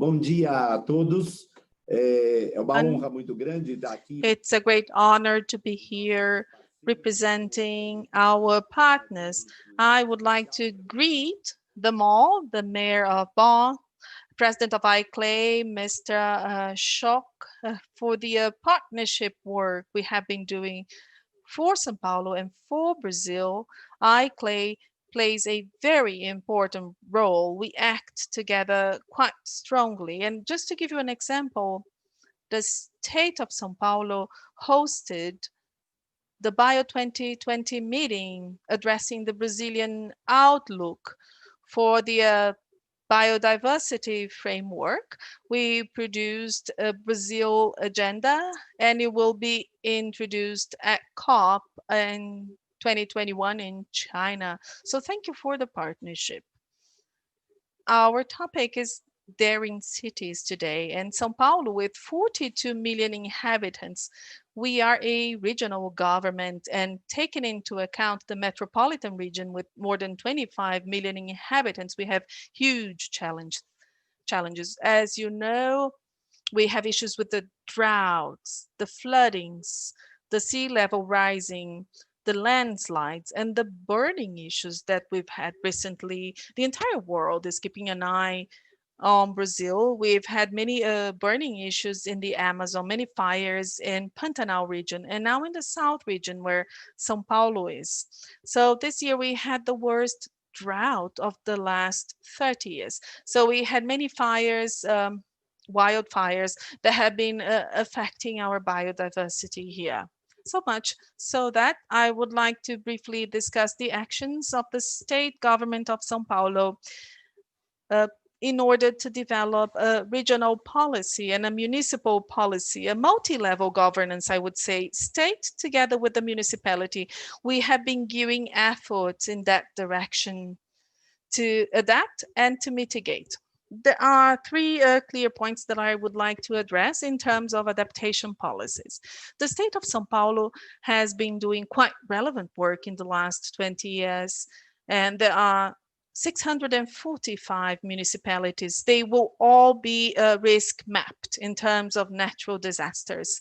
Bom dia a todos. É uma honra muito grande estar aqui. It's a great honor to be here representing our partners. I would like to greet them all, the Mayor of Bonn, President of ICLAY, Mr. Schock, for the partnership work we have been doing for São Paulo and for Brazil. ICLAY plays a very important role. We act together quite strongly. And just to give you an example, the state of São Paulo hosted the Bio 2020 meeting addressing the Brazilian outlook for the biodiversity framework. We produced a Brazil agenda, and it will be introduced at COP in 2021 in China. So thank you for the partnership. Our topic is daring cities today, and São Paulo, with 42 million inhabitants, we are a regional government, and taking into account the metropolitan region with more than 25 million inhabitants, we have huge challenges. As you know, we have issues with the droughts, the floodings, the sea level rising, the landslides, and the burning issues that we've had recently. The entire world is keeping an eye on Brazil. We've had many burning issues in the Amazon, many fires in Pantanal region, and now in the South region where São Paulo is. So this year we had the worst drought of the last 30 years. So we had many fires, wildfires that have been affecting our biodiversity here. So much so that I would like to briefly discuss the actions of the state government of São Paulo in order to develop a regional policy and a municipal policy, a multi-level governance, I would say, state together with the municipality. We have been gearing efforts in that direction to adapt and to mitigate. There are three clear points that I would like to address in terms of adaptation policies. The state of São Paulo has been doing quite relevant work in the last 20 years, and there are 645 municipalities. They will all be risk mapped in terms of natural disasters.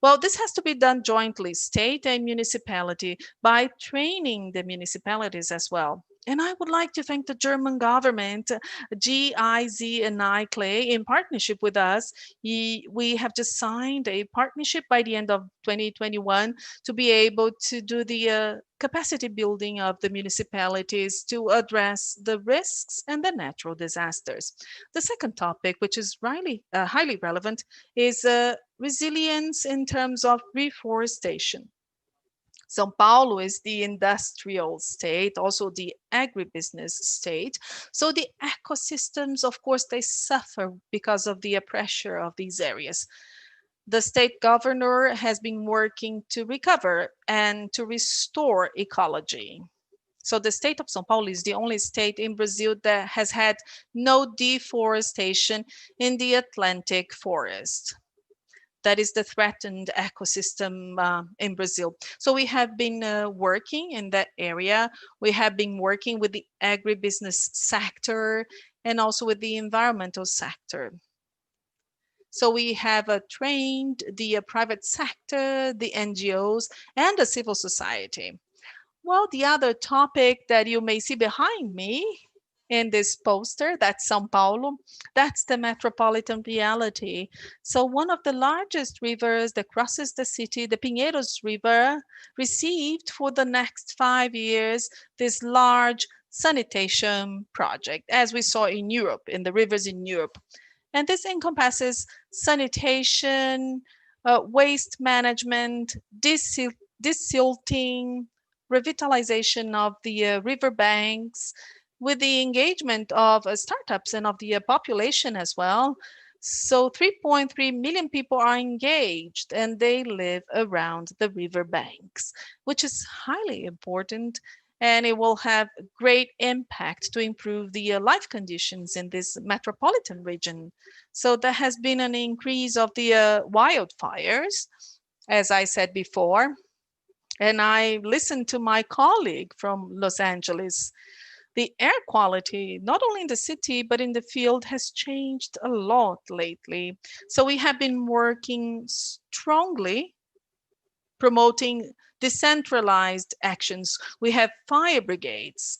Well, this has to be done jointly, state and municipality, by training the municipalities as well. And I would like to thank the German government, GIZ and ICLAY, in partnership with us. We have just signed a partnership by the end of 2021 to be able to do the capacity building of the municipalities to address the risks and the natural disasters. The second topic, which is really highly relevant, is resilience in terms of reforestation. São Paulo is the industrial state, also the agribusiness state. So the ecosystems, of course, they suffer because of the pressure of these areas. The state governor has been working to recover and to restore ecology. So the state of São Paulo is the only state in Brazil that has had no deforestation in the Atlantic forest. That is the threatened ecosystem in Brazil. So we have been working in that area. We have been working with the agribusiness sector and also with the environmental sector. So we have trained the private sector, the NGOs, and the civil society. Well, the other topic that you may see behind me in this poster, that's São Paulo, that's the metropolitan reality. So one of the largest rivers that crosses the city, the Pinheiros River, received for the next 5 years this large sanitation project, as we saw in Europe, in the rivers in Europe. And this encompasses sanitation, waste management, desilting, revitalization of the riverbanks, with the engagement of startups and of the population as well. So 3.3 million people are engaged and they live around the riverbanks, which is highly important, and it will have great impact to improve the life conditions in this metropolitan region. So there has been an increase of the wildfires, as I said before, and I listened to my colleague from Los Angeles. The air quality, not only in the city, but in the field, has changed a lot lately. So we have been working strongly promoting decentralized actions. We have fire brigades.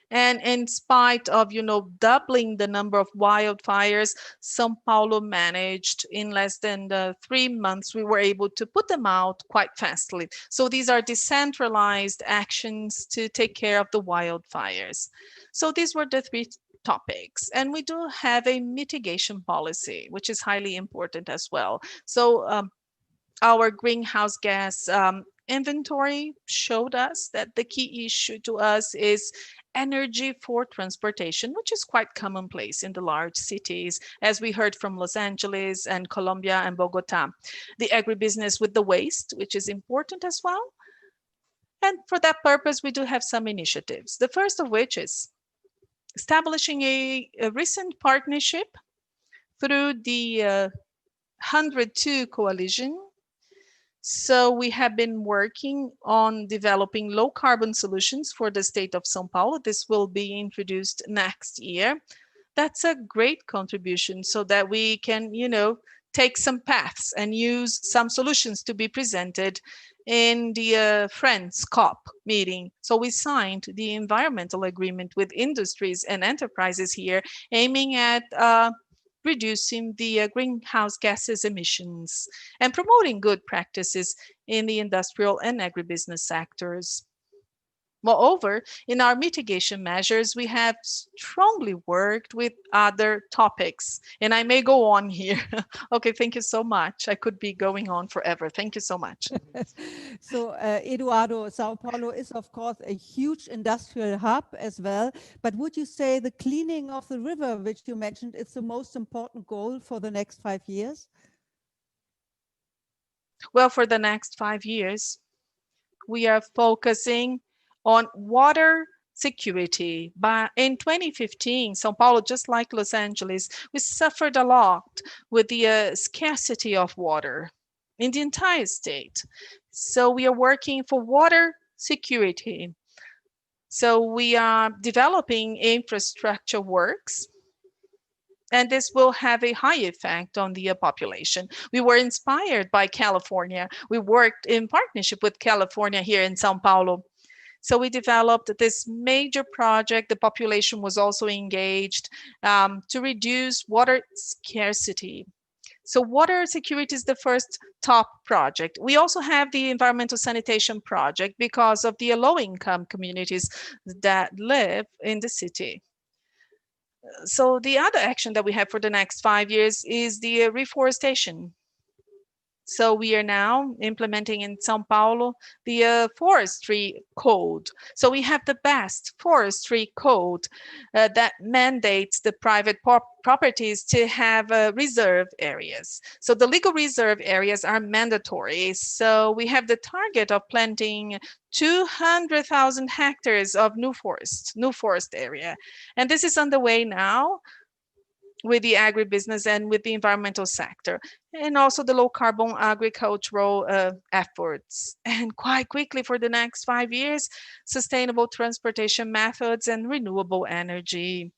And in spite of, doubling the number of wildfires, São Paulo managed in less than 3 months, we were able to put them out quite fastly. So these are decentralized actions to take care of the wildfires. So these were the three topics. And we do have a mitigation policy, which is highly important as well. So our greenhouse gas inventory showed us that the key issue to us is energy for transportation, which is quite commonplace in the large cities, as we heard from Los Angeles and Colombia and Bogota. The agribusiness with the waste, which is important as well. And for that purpose, we do have some initiatives. The first of which is establishing a recent partnership through the 102 coalition. So we have been working on developing low carbon solutions for the state of São Paulo. This will be introduced next year. That's a great contribution so that we can, take some paths and use some solutions to be presented in the Friends COP meeting. So we signed the environmental agreement with industries and enterprises here, aiming at reducing the greenhouse gases emissions and promoting good practices in the industrial and agribusiness sectors. Moreover, in our mitigation measures, we have strongly worked with other topics, and I may go on here. Okay, thank you so much. I could be going on forever. Thank you so much. So, Eduardo, Sao Paulo is, of course, a huge industrial hub as well. But would you say the cleaning of the river, which you mentioned, is the most important goal for the next 5 years? Well, for the next 5 years, we are focusing on water security. But in 2015, São Paulo, just like Los Angeles, we suffered a lot with the scarcity of water in the entire state. So we are working for water security. So we are developing infrastructure works, and this will have a high effect on the population. We were inspired by California. We worked in partnership with California here in São Paulo. So we developed this major project. The population was also engaged to reduce water scarcity. So water security is the first top project. We also have the environmental sanitation project because of the low-income communities that live in the city. So the other action that we have for the next 5 years is the reforestation. So we are now implementing in São Paulo the forestry code. So we have the best forestry code that mandates the private properties to have reserve areas. So the legal reserve areas are mandatory. So we have the target of planting 200,000 hectares of new forest area. And this is underway now with the agribusiness and with the environmental sector, and also the low carbon agricultural efforts. And quite quickly for the next 5 years, sustainable transportation methods and renewable energy.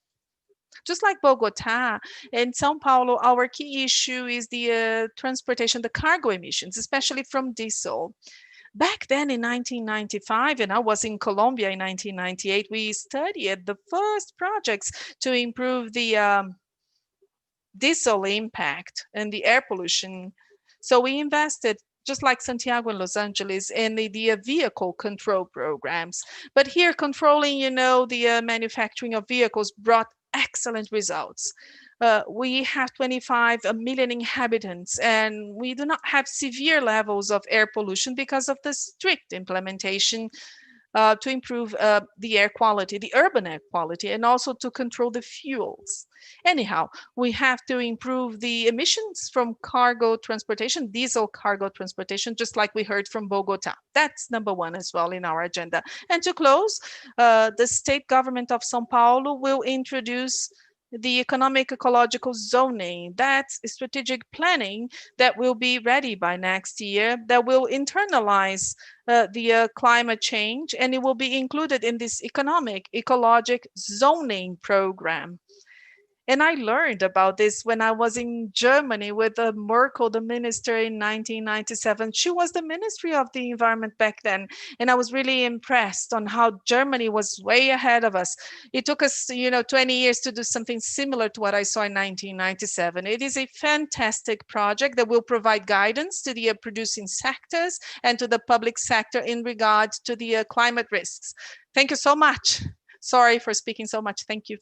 Just like Bogota, in São Paulo, our key issue is the transportation, the cargo emissions, especially from diesel. Back then in 1995, and I was in Colombia in 1998, we studied the first projects to improve the diesel impact and the air pollution. So we invested, just like Santiago and Los Angeles, in the vehicle control programs. But here controlling, the manufacturing of vehicles brought excellent results. We have 25 million inhabitants, and we do not have severe levels of air pollution because of the strict implementation to improve the air quality, the urban air quality, and also to control the fuels. Anyhow, we have to improve the emissions from cargo transportation, diesel cargo transportation, just like we heard from Bogota. That's number one as well in our agenda. And to close, the state government of São Paulo will introduce the economic ecological zoning. That's strategic planning that will be ready by next year, that will internalize the climate change, and it will be included in this economic ecologic zoning program. And I learned about this when I was in Germany with Merkel, the minister, in 1997. She was the Ministry of the Environment back then. And I was really impressed on how Germany was way ahead of us. It took us, 20 years to do something similar to what I saw in 1997. It is a fantastic project that will provide guidance to the producing sectors and to the public sector in regard to the climate risks. Thank you so much. Sorry for speaking so much. Thank you.